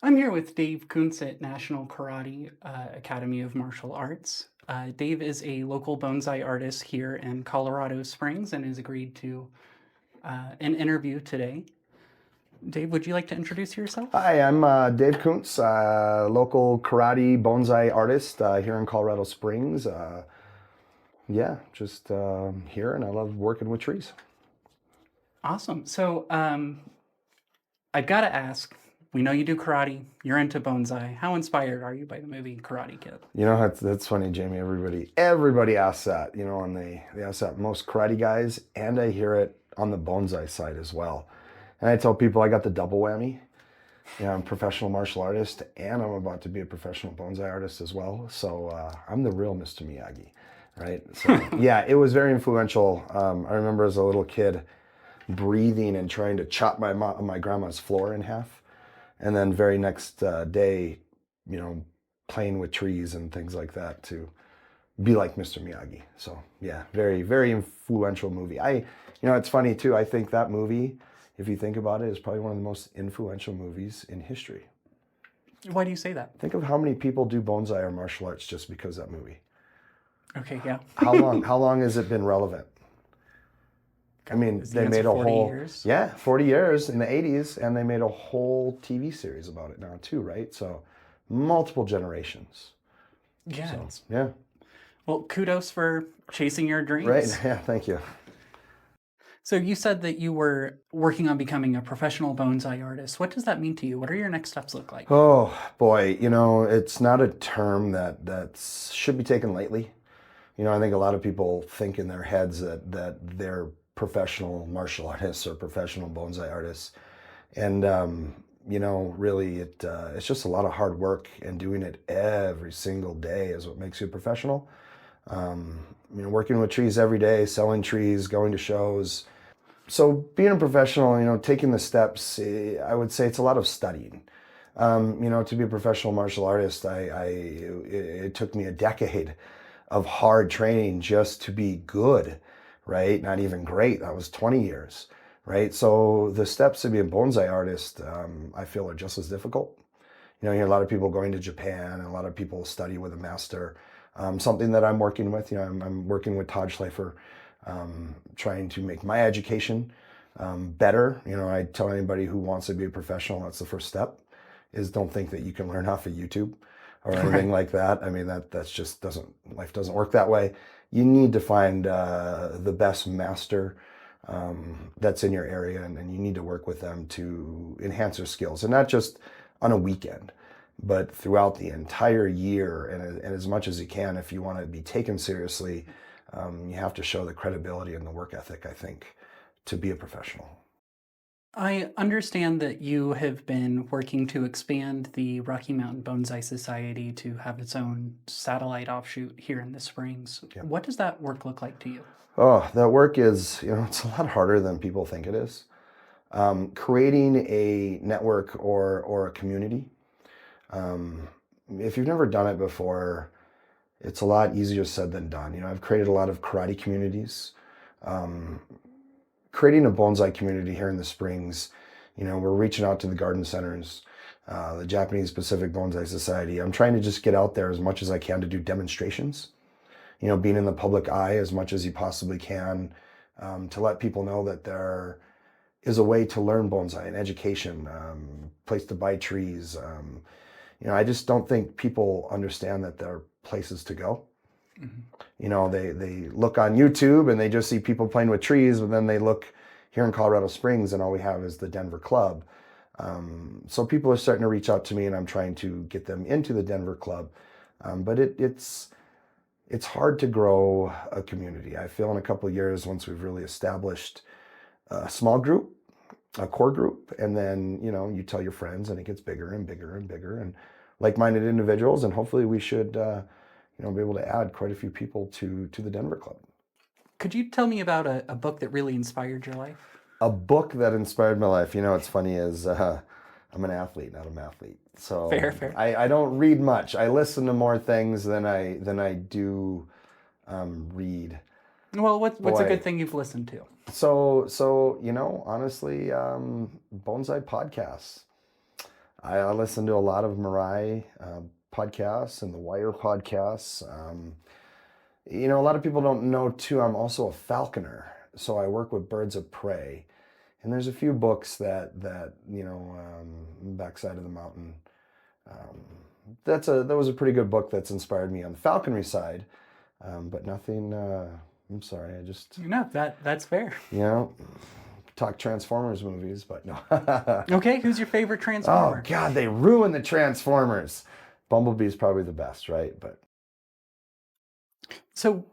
I'm here with Dave Kuntz at National Karate Academy of Martial Arts. Dave is a local bonsai artist here in Colorado Springs and has agreed to an interview today. Dave, would you like to introduce yourself? Hi, I'm Dave Kuntz, local karate bonsai artist here in Colorado Springs. Yeah, just here, and I love working with trees. Awesome. I've got to ask, we know you do karate, you're into bonsai. How inspired are you by the movie Karate Kid? That's funny, Jamie. Everybody asks that, and they ask that most karate guys, and I hear it on the bonsai side as well. And I tell people I got the double whammy. I'm a professional martial artist, and I'm about to be a professional bonsai artist as well. So I'm the real Mr. Miyagi, right? So yeah, it was very influential. I remember as a little kid breathing and trying to chop my grandma's floor in half, and then very next day, you know, playing with trees and things like that to be like Mr. Miyagi. So yeah, very very influential movie. It's funny too. I think that movie, if you think about it, is probably one of the most influential movies in history. Why do you say that? Think of how many people do bonsai or martial arts just because of that movie. Okay, yeah. How long? How long has it been relevant? I mean, Is the they answer made a 40 whole, years? yeah, 40 years in the 80s, and they made a whole TV series about it now too, right? So multiple generations. Yeah. So, yeah. Well, kudos for chasing your dreams. Right. Yeah, thank you. So you said that you were working on becoming a professional bonsai artist. What does that mean to you? What are your next steps look like? Oh boy, it's not a term that should be taken lightly. I think a lot of people think in their heads that they're professional martial artists or professional bonsai artists, and really it's just a lot of hard work, and doing it every single day is what makes you a professional. Working with trees every day, selling trees, going to shows. So being a professional, taking the steps, I would say it's a lot of studying. To be a professional martial artist, it took me a decade of hard training just to be good, right? Not even great. That was 20 years, right? So the steps to be a bonsai artist, I feel are just as difficult. You hear a lot of people going to Japan, and a lot of people study with a master. Something that I'm working with, I'm working with Todd Schleifer, trying to make my education better. I tell anybody who wants to be a professional, that's the first step, is don't think that you can learn off of YouTube or anything like that. I mean, that's just life doesn't work that way. You need to find the best master that's in your area, and you need to work with them to enhance your skills, and not just on a weekend, but throughout the entire year, and as much as you can. If you want to be taken seriously, you have to show the credibility and the work ethic, I think, to be a professional. I understand that you have been working to expand the Rocky Mountain Bonsai Society to have its own satellite offshoot here in the Springs. Yeah. What does that work look like to you? Oh, that work is, it's a lot harder than people think it is. Creating a network or a community. If you've never done it before, it's a lot easier said than done. I've created a lot of karate communities. Creating a bonsai community here in the Springs, we're reaching out to the garden centers, the Japanese Pacific Bonsai Society. I'm trying to just get out there as much as I can to do demonstrations, being in the public eye as much as you possibly can, to let people know that there is a way to learn bonsai, an education, place to buy trees. I just don't think people understand that there are places to go. They look on YouTube and they just see people playing with trees, but then they look here in Colorado Springs and all we have is the Denver Club. So people are starting to reach out to me, and I'm trying to get them into the Denver Club. But it's hard to grow a community. I feel in a couple of years, once we've really established a small group, a core group, and then you tell your friends, and it gets bigger and bigger and bigger, and like-minded individuals, and hopefully we should be able to add quite a few people to the Denver Club. Could you tell me about a book that really inspired your life? A book that inspired my life. What's funny is I'm an athlete, not a mathlete. So Fair. I don't read much. I listen to more things than I do read. Well, what's a Boy. good thing you've listened to? So honestly, bonsai podcasts. I listen to a lot of Mirai podcasts and the Wire podcasts. A lot of people don't know too, I'm also a falconer. So I work with birds of prey. And there's a few books Backside of the Mountain. Um, that was a pretty good book that's inspired me on the falconry side. But nothing, I'm sorry, I just, No, that's fair. you know, talk Transformers movies, but no. Okay, who's your favorite Oh Transformer? God, they ruined the Transformers. Bumblebee's probably the best, right? But So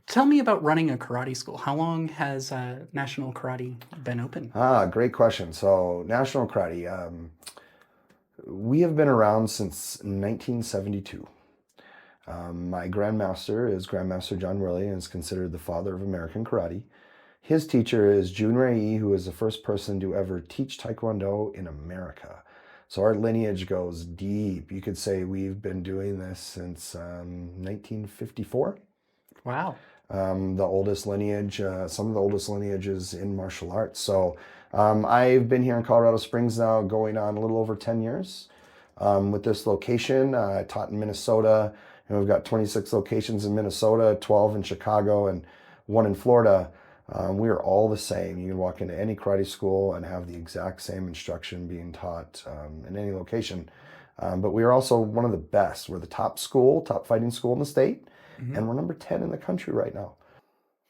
tell me about running a karate school. How long has National Karate been open? great question. So National Karate, we have been around since 1972. My grandmaster is Grandmaster John Willie and is considered the father of American karate. His teacher is Jun Rei, who is the first person to ever teach Taekwondo in America. So our lineage goes deep. You could say we've been doing this since 1954. Wow. The oldest lineage, some of the oldest lineages in martial arts. So I've been here in Colorado Springs now going on a little over 10 years with this location. I taught in Minnesota. We've got 26 locations in Minnesota, 12 in Chicago, and one in Florida. We are all the same. You can walk into any karate school and have the exact same instruction being taught in any location. But we are also one of the best. We're the top school, top fighting school in the state, and we're number 10 in the country right now.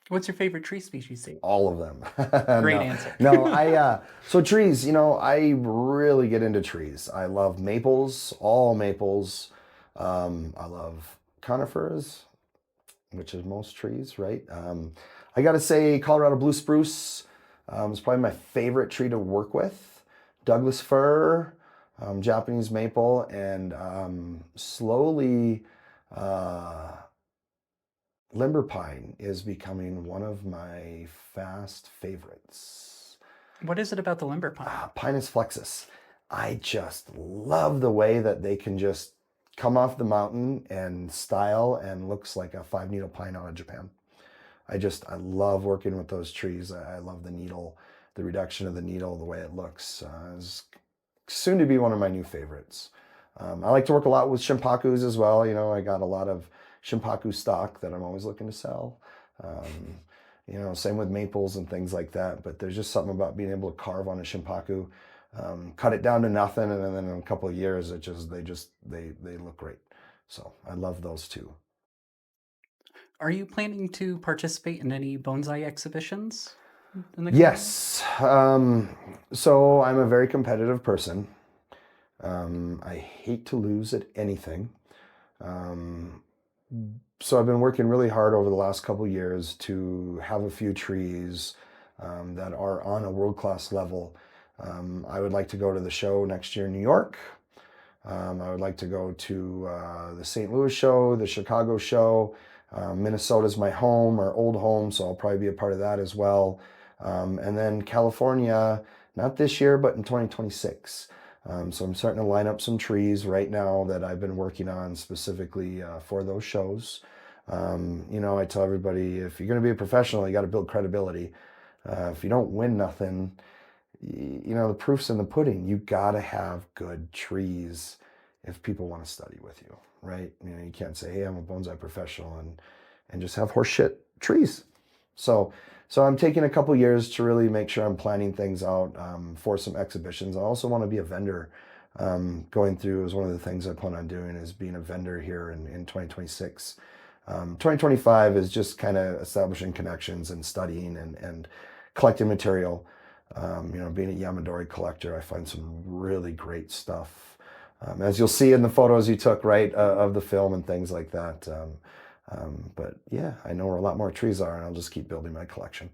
What's your favorite tree species, Steve? All of them. Great No. answer. No, so trees, I really get into trees. I love maples, all maples. I love conifers, which is most trees, right? I gotta say Colorado blue spruce is probably my favorite tree to work with. Douglas fir, Japanese maple, and slowly limber pine is becoming one of my fast favorites. What is it about the limber pine? Pinus flexus. I just love the way that they can just come off the mountain and style and looks like a 5-needle pine out of Japan. I love working with those trees. I love the needle, the reduction of the needle, the way it looks. It's soon to be one of my new favorites. I like to work a lot with shimpakus as well. I got a lot of shimpaku stock that I'm always looking to sell. Same with maples and things like that. But there's just something about being able to carve on a shimpaku, cut it down to nothing, and then in a couple of years, they look great. So I love those too. Are you planning to participate in any bonsai exhibitions in the Yes. So I'm a very competitive person. I hate to lose at anything. So I've been working really hard over the last couple of years to have a few trees that are on a world-class level. I would like to go to the show next year in New York. I would like to go to the St. Louis show, the Chicago show. Minnesota's my home, our old home, so I'll probably be a part of that as well. And then California, not this year, but in 2026. So I'm starting to line up some trees right now that I've been working on specifically for those shows. I tell everybody, if you're going to be a professional, you got to build credibility. If you don't win nothing, the proof's in the pudding. You got to have good trees if people want to study with you, right? You can't say, hey, I'm a bonsai professional and just have horseshit trees. So I'm taking a couple years to really make sure I'm planning things out for some exhibitions. I also want to be a vendor. Going through is one of the things I plan on doing is being a vendor here in 2026. 2025 is just kind of establishing connections and studying and collecting material. Being a Yamadori collector, I find some really great stuff. As you'll see in the photos you took, right, of the film and things like that. But yeah, I know where a lot more trees are, and I'll just keep building my collection.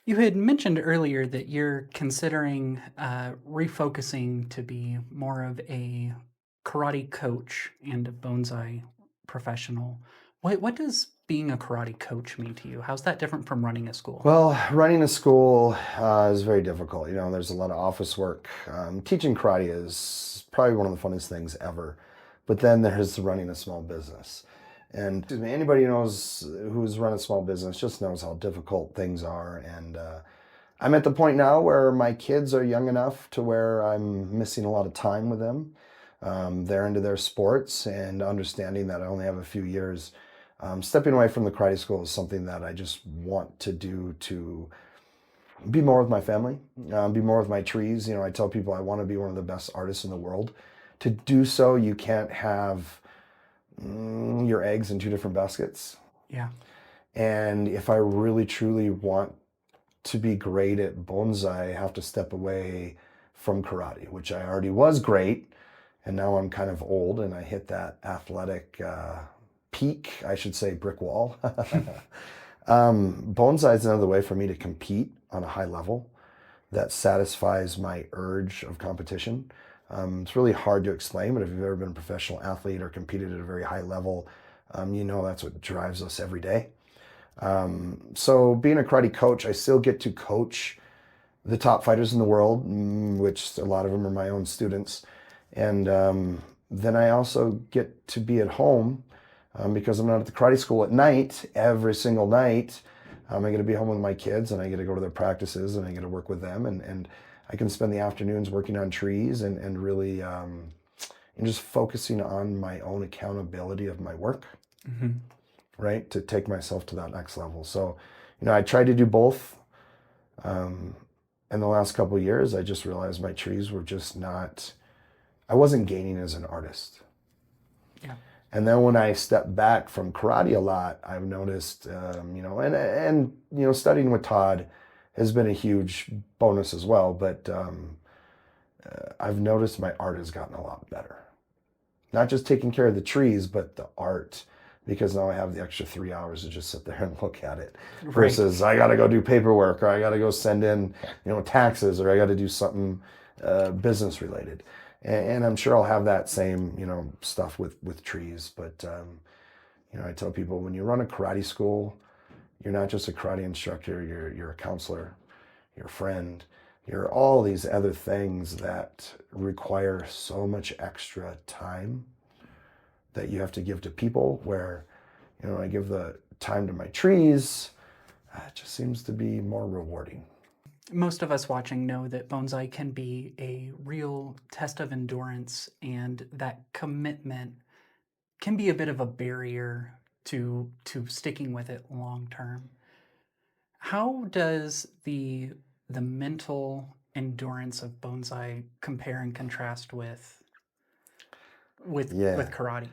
You had mentioned earlier that you're considering refocusing to be more of a karate coach and a bonsai professional. What does being a karate coach mean to you? How's that different from running a school? Well, running a school is very difficult. There's a lot of office work. Teaching karate is probably one of the funnest things ever. But then there's running a small business. And anybody who's run a small business just knows how difficult things are. And I'm at the point now where my kids are young enough to where I'm missing a lot of time with them. They're into their sports and understanding that I only have a few years. Stepping away from the karate school is something that I just want to do to be more with my family, be more with my trees. You know, I tell people I want to be one of the best artists in the world. To do so, you can't have your eggs in two different baskets. Yeah. And if I really truly want to be great at bonsai, I have to step away from karate, which I already was great. And now I'm kind of old and I hit that athletic peak, I should say, brick wall. Bonsai is another way for me to compete on a high level that satisfies my urge of competition. It's really hard to explain, but if you've ever been a professional athlete or competed at a very high level, you know that's what drives us every day. So being a karate coach, I still get to coach the top fighters in the world, which a lot of them are my own students. And then I also get to be at home because I'm not at the karate school at night, every single night. I get to be home with my kids and I get to go to their practices and I get to work with them. And I can spend the afternoons working on trees and really and just focusing on my own accountability of my work, right? To take myself to that next level. So, you know, I tried to do both. In the last couple of years, I just realized my trees were just not, I wasn't gaining as an artist. Yeah. And then when I stepped back from karate a lot, I've noticed, you know, and you know, studying with Todd has been a huge bonus as well. But I've noticed my art has gotten a lot better. Not just taking care of the trees, but the art, because now I have the extra 3 hours to just sit there and look at it. Right. Versus I got to go do paperwork, or I got to go send in, you know, taxes, or I got to do something business related. And I'm sure I'll have that same, you know, stuff with trees. But you know, I tell people when you run a karate school, you're not just a karate instructor. You're a counselor, you're a friend. You're all these other things that require so much extra time that you have to give to people. Where, you know, I give the time to my trees. It just seems to be more rewarding. Most of us watching know that bonsai can be a real test of endurance, and that commitment can be a bit of a barrier to sticking with it long term. How does the mental endurance of bonsai compare and contrast with Yeah. karate?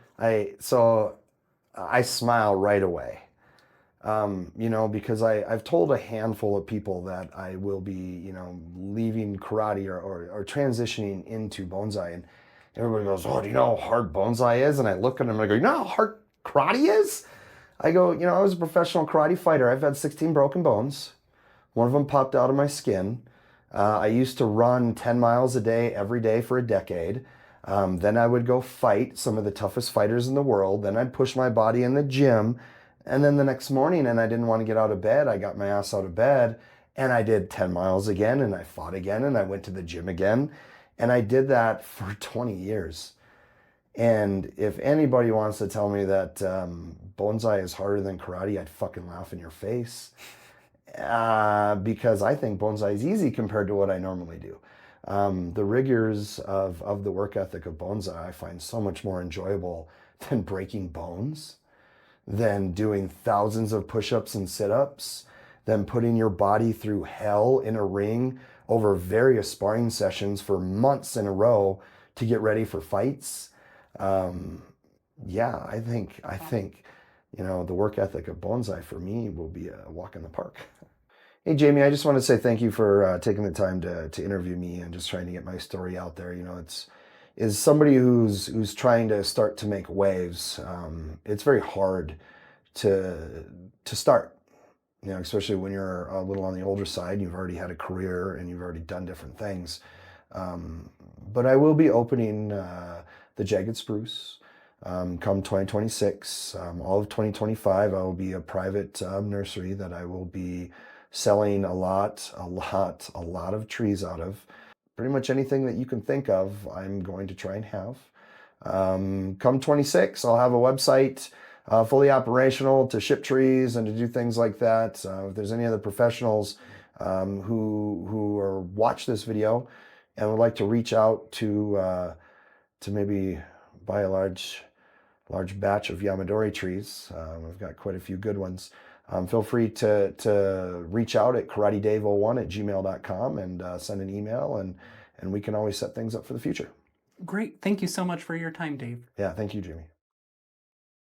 I smile right away. You know, because I've told a handful of people that I will be, you know, leaving karate or transitioning into bonsai. And everybody goes, "Oh, do you know how hard bonsai is?" And I look at them and I go, "You know how hard karate is?" I go, "You know, I was a professional karate fighter. I've had 16 broken bones. One of them popped out of my skin. I used to run 10 miles a day every day for a decade. Then I would go fight some of the toughest fighters in the world. Then I'd push my body in the gym. And then the next morning, and I didn't want to get out of bed, I got my ass out of bed and I did 10 miles again and I fought again and I went to the gym again. And I did that for 20 years. And if anybody wants to tell me that bonsai is harder than karate, I'd fucking laugh in your face. Because I think bonsai is easy compared to what I normally do. The rigors of the work ethic of bonsai I find so much more enjoyable than breaking bones, than doing thousands of push-ups and sit-ups, than putting your body through hell in a ring over various sparring sessions for months in a row to get ready for fights. Yeah, I think, you know, the work ethic of bonsai for me will be a walk in the park. Hey, Jamie, I just want to say thank you for taking the time to interview me and just trying to get my story out there. You know, is somebody who's trying to start to make waves. It's very hard to start, you know, especially when you're a little on the older side. You've already had a career and you've already done different things. But I will be opening the Jagged Spruce come 2026. All of 2025, I will be a private nursery that I will be selling a lot of trees out of. Pretty much anything that you can think of, I'm going to try and have. Come 26, I'll have a website fully operational to ship trees and to do things like that. If there's any other professionals who are watch this video and would like to reach out to maybe buy a large batch of Yamadori trees. I've got quite a few good ones. Feel free to reach out at karatedave01@gmail.com and send an email, and we can always set things up for the future. Great. Thank you so much for your time, Dave. Yeah, thank you, Jimmy.